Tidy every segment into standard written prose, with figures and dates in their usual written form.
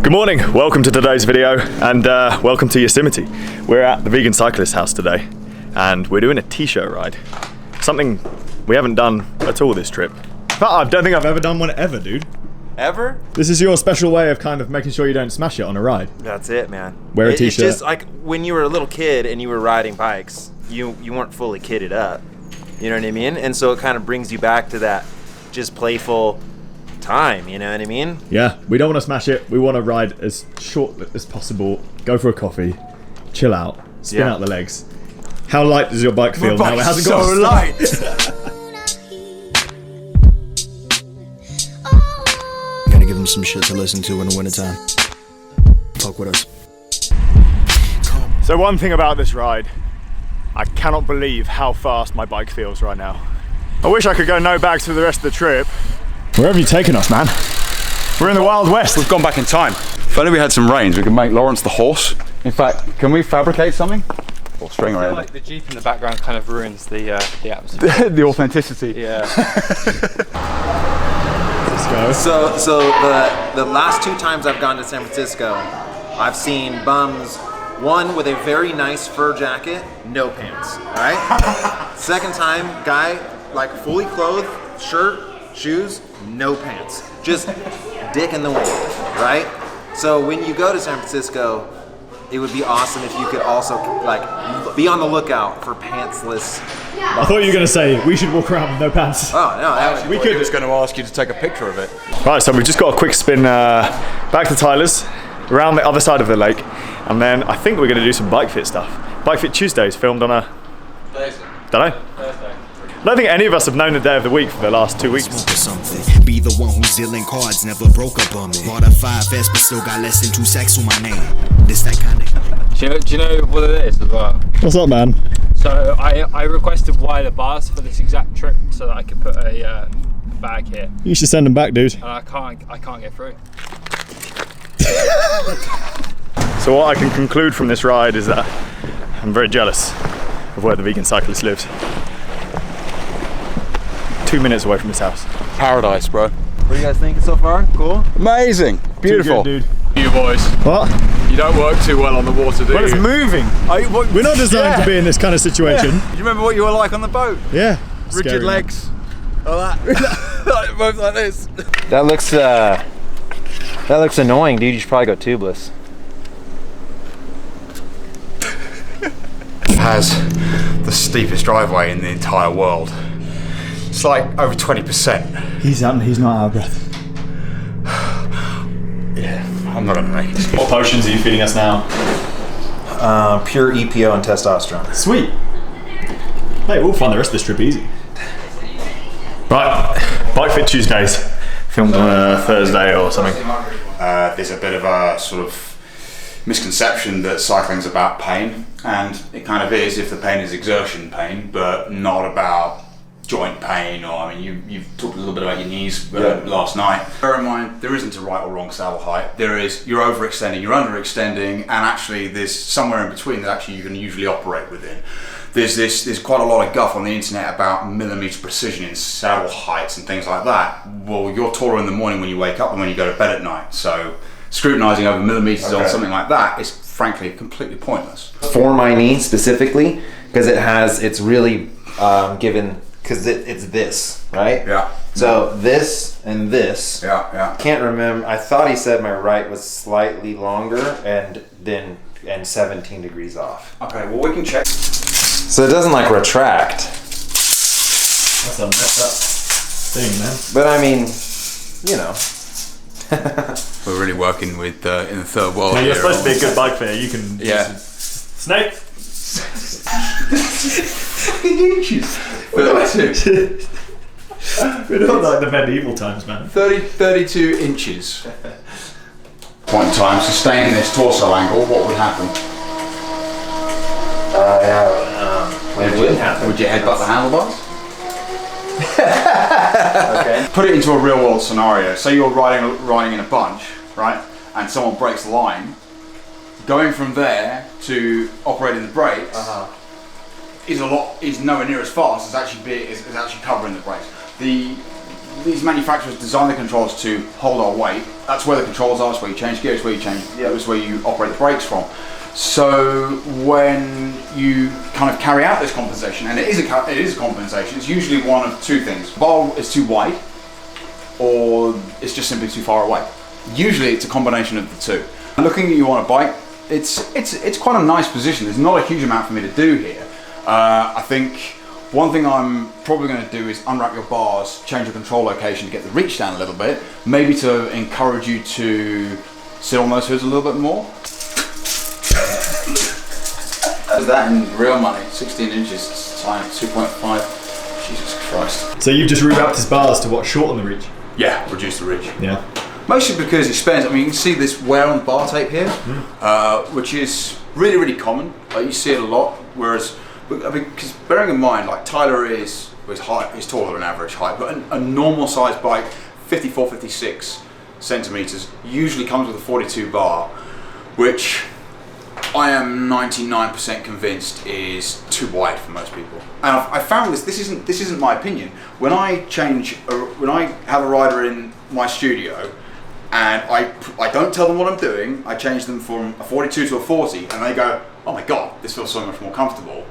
Good morning, welcome to today's video and welcome to Yosemite. We're at the Vegan Cyclist house today and we're doing a t-shirt ride. Something we haven't done at all this trip. I don't think I've ever done one ever, dude. Ever? This is your special way of kind of making sure you don't smash it on a ride. That's it, man. Wear a t-shirt. It's just like when you were a little kid and you were riding bikes, you weren't fully kitted up. You know what I mean? And so it kind of brings you back to that just playful time, you know what I mean? Yeah, we don't want to smash it. We want to ride as short as possible, go for a coffee, chill out, spin out the legs. How light does your bike feel now? It hasn't got so light. Gotta give them some shit to listen to in the wintertime. Fuck with us. So one thing about this ride, I cannot believe how fast my bike feels right now. I wish I could go no bags for the rest of the trip. Where have you taken us, man? We're in the Wild West. We've gone back in time. If only we had some reins, we could make Lawrence the horse. In fact, can we fabricate something? Or string around? Like the Jeep in the background kind of ruins the atmosphere. The authenticity. Yeah. Let's go. So the last 2 times I've gone to San Francisco, I've seen bums, one with a very nice fur jacket, no pants, all right? Second time, guy like fully clothed, shirt, shoes, no pants, just dick in the wind, right? So when you go to San Francisco, it would be awesome if you could also like be on the lookout for pantsless. I thought you were going to say we should walk around with no pants. Oh no, We could. I was going to ask you to take a picture of it. Right, so we've just got a quick spin back to Tyler's, around the other side of the lake, and then I think we're going to do some bike fit stuff. Bike Fit Tuesdays filmed on a Thursday. Don't know. I don't think any of us have known the day of the week for the last 2 weeks. Smoke or something. Be the one who's dealing cards, never broke up on me. Bought a 5S, but still got less than 2 sacks on my name. This that kind of. Do you know what it is as well? What's up, man? So I requested wider bars for this exact trip so that I could put a bag here, You should send them back, dude. and I can't get through. So what I can conclude from this ride is that I'm very jealous of where the Vegan Cyclist lives. 2 minutes away from his house. Paradise, bro. What are you guys thinking so far? Cool? Amazing. Beautiful. Too good, dude. You boys, What? you don't work too well on the water, do But it's you? moving. We're not designed to be in this kind of situation. Do you remember what you were like on the boat? Yeah. Rigid Scary, legs. Like that. Like, both like this. That looks annoying, dude. You should probably go tubeless. Has the steepest driveway in the entire world. It's like over 20%. Man. He's not out of breath. Yeah, I'm not gonna make it. What potions are you feeding us now? Pure EPO and testosterone. Sweet. Hey, we'll find the rest of this trip easy. Right, Bike Fit Tuesdays. Filmed on a Thursday or something. There's a bit of a sort of misconception that cycling's about pain, and it kind of is if the pain is exertion pain, but not about joint pain, or I mean, you've talked a little bit about your knees last night. Bear in mind, there isn't a right or wrong saddle height. There is, you're overextending, you're underextending, and actually there's somewhere in between that actually you can usually operate within. There's quite a lot of guff on the internet about millimeter precision in saddle heights and things like that. Well, you're taller in the morning when you wake up than when you go to bed at night, so scrutinizing over millimeters on something like that is frankly completely pointless. For my knee specifically, because it's really given, because it's this, right? Yeah. So this and this. Yeah. Can't remember. I thought he said my right was slightly longer and 17 degrees off. Okay, well we can check. So it doesn't like retract. That's a messed up thing, man. But I mean, you know. We're really working with in the third world. Hey, you're here. supposed to be a good bike fitter. You can. Yeah. Snake. 32. We're not like the medieval times, man. 32 inches. Point in time, sustaining this torso angle, what would happen? Would you headbutt the handlebars? Okay. Put it into a real world scenario. Say you're riding in a bunch, right? And someone breaks the line. Going from there to operating the brakes is nowhere near as fast as actually covering the brakes. The these manufacturers design the controls to hold our weight. That's where the controls are. It's where you change gears, where you change. It's where you operate the brakes from. So when you kind of carry out this compensation, and it is a compensation, it's usually one of two things. The bar is too wide, or it's just simply too far away. Usually it's a combination of the two. Looking at you on a bike, it's quite a nice position. There's not a huge amount for me to do here. I think one thing I'm probably going to do is unwrap your bars, change your control location to get the reach down a little bit, maybe to encourage you to sit on those hoods a little bit more. That in real money, 16 inches times 2.5. Jesus Christ. So you've just rerouted his bars to what, shorten the reach? Yeah, reduce the reach. Yeah. Mostly because it spends, I mean, you can see this wear on the bar tape here, which is really, really common. You see it a lot, whereas, because bearing in mind, like Tyler is taller than average height, but a normal size bike, 54, 56 centimeters, usually comes with a 42 bar, which I am 99% convinced is too wide for most people. And I found this isn't my opinion. When I have a rider in my studio and I don't tell them what I'm doing, I change them from a 42 to a 40 and they go, oh my God, this feels so much more comfortable.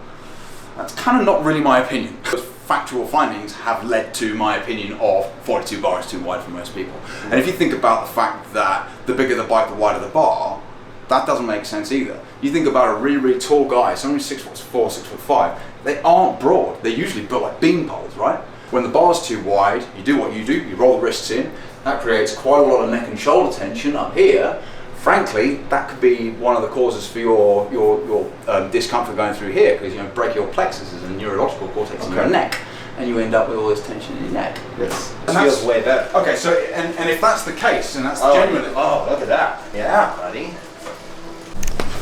That's kind of not really my opinion. Those factual findings have led to my opinion of 42 bar is too wide for most people. And if you think about the fact that the bigger the bike, the wider the bar, that doesn't make sense either. You think about a really, really tall guy, somebody 6'4", 6'5", they aren't broad. They're usually built like bean poles, right? When the bar's too wide, you do what you do, you roll the wrists in. That creates quite a lot of neck and shoulder tension up here. Frankly, that could be one of the causes for your discomfort going through here, because you brachial plexuses and neurological cortex in your neck, and you end up with all this tension in your neck. Yes. It feels way better. Okay, so and if that's the case, and that's genuinely. Oh, look at that. Yeah, buddy.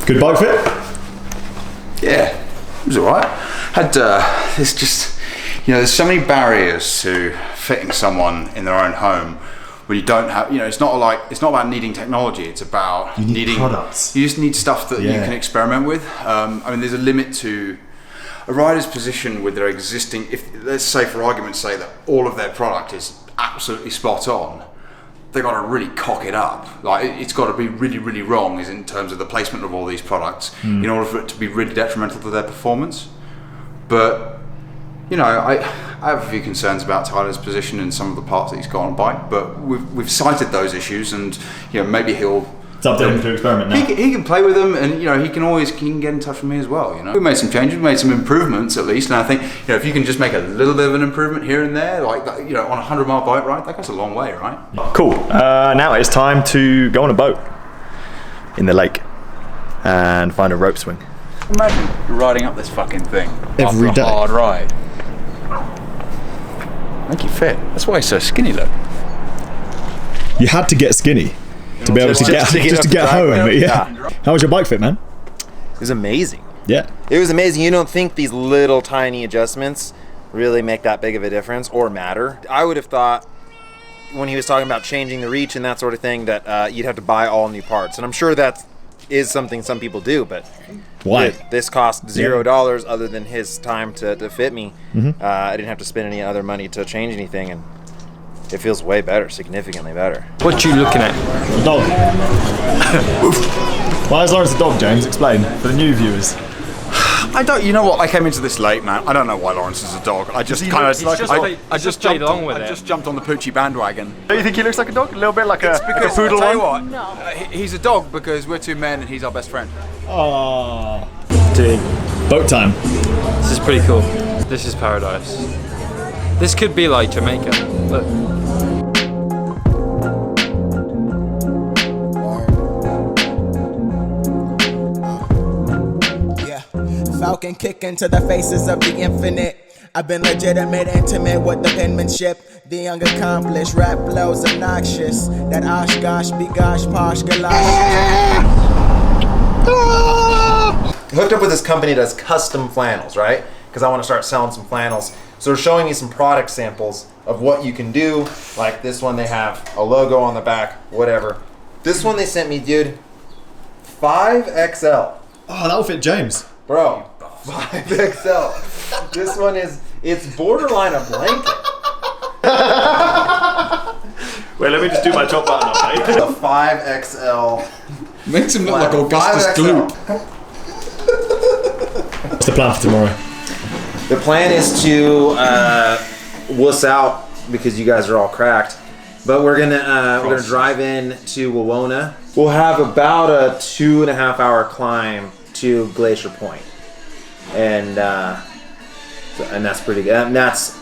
Good bike fit? Yeah, it was alright. It's just, there's so many barriers to fitting someone in their own home when you don't have, it's not about needing technology, it's about needing products. You just need stuff that you can experiment with. I mean, there's a limit to a rider's position with their existing, if let's say for argument's sake that all of their product is absolutely spot on, they've got to really cock it up. Like it's got to be really, really wrong is in terms of the placement of all these products in order for it to be really detrimental to their performance. But, I have a few concerns about Tyler's position and some of the parts that he's got on bike, but we've cited those issues and, maybe it's up to him to experiment now. He can play with them and, he can get in touch with me as well, We made some changes, we made some improvements at least, and I think, if you can just make a little bit of an improvement here and there, like, on a 100-mile bike ride, that goes a long way, right? Cool. Now it's time to go on a boat in the lake and find a rope swing. Imagine riding up this fucking thing Every after day. a hard ride. Make you fit. That's why he's so skinny, look. You had to get skinny to be able to get home. Yeah. How was your bike fit, man? It was amazing. Yeah. It was amazing. You don't think these little tiny adjustments really make that big of a difference or matter. I would have thought when he was talking about changing the reach and that sort of thing that you'd have to buy all new parts. And I'm sure that is something some people do, but why? This cost $0 other than his time to fit me. I didn't have to spend any other money to change anything, and it feels way better, significantly better. What you looking at? A dog. Why is Lawrence a dog, James? Explain for the new viewers. I don't. You know what? I came into this late, man. I don't know why Lawrence is a dog. I just kind of. I just jumped on the Poochie bandwagon. Don't you think he looks like a dog? A little bit like a poodle. I'll tell you what. No. He's a dog because we're two men and he's our best friend. Aww. Dude. Boat time. This is pretty cool. This is paradise. This could be like Jamaica. Look. Falcon kick into the faces of the infinite. I've been legitimate, intimate with the penmanship. The young accomplished, rap flows obnoxious. That Oshkosh, bigosh, posh, galosh. Hooked up with this company that does custom flannels, right? Because I want to start selling some flannels. So they're showing me some product samples of what you can do. Like this one, they have a logo on the back, whatever. This one they sent me, dude, 5XL. Oh, that'll fit James. Bro, 5XL. This one it's borderline a blanket. Wait, let me just do my top button up, mate. The 5XL. Makes him look like Augustus 5XL. Gloop. What's the plan for tomorrow? The plan is to wuss out because you guys are all cracked. But we're gonna drive in to Wawona. We'll have about a 2.5 hour climb to Glacier Point, and that's pretty good. And that's,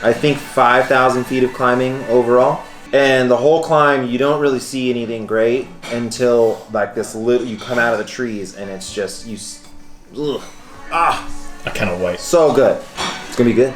I think, 5,000 feet of climbing overall. And the whole climb, you don't really see anything great until like this little. You come out of the trees, and it's just I cannot wait. So good. It's gonna be good.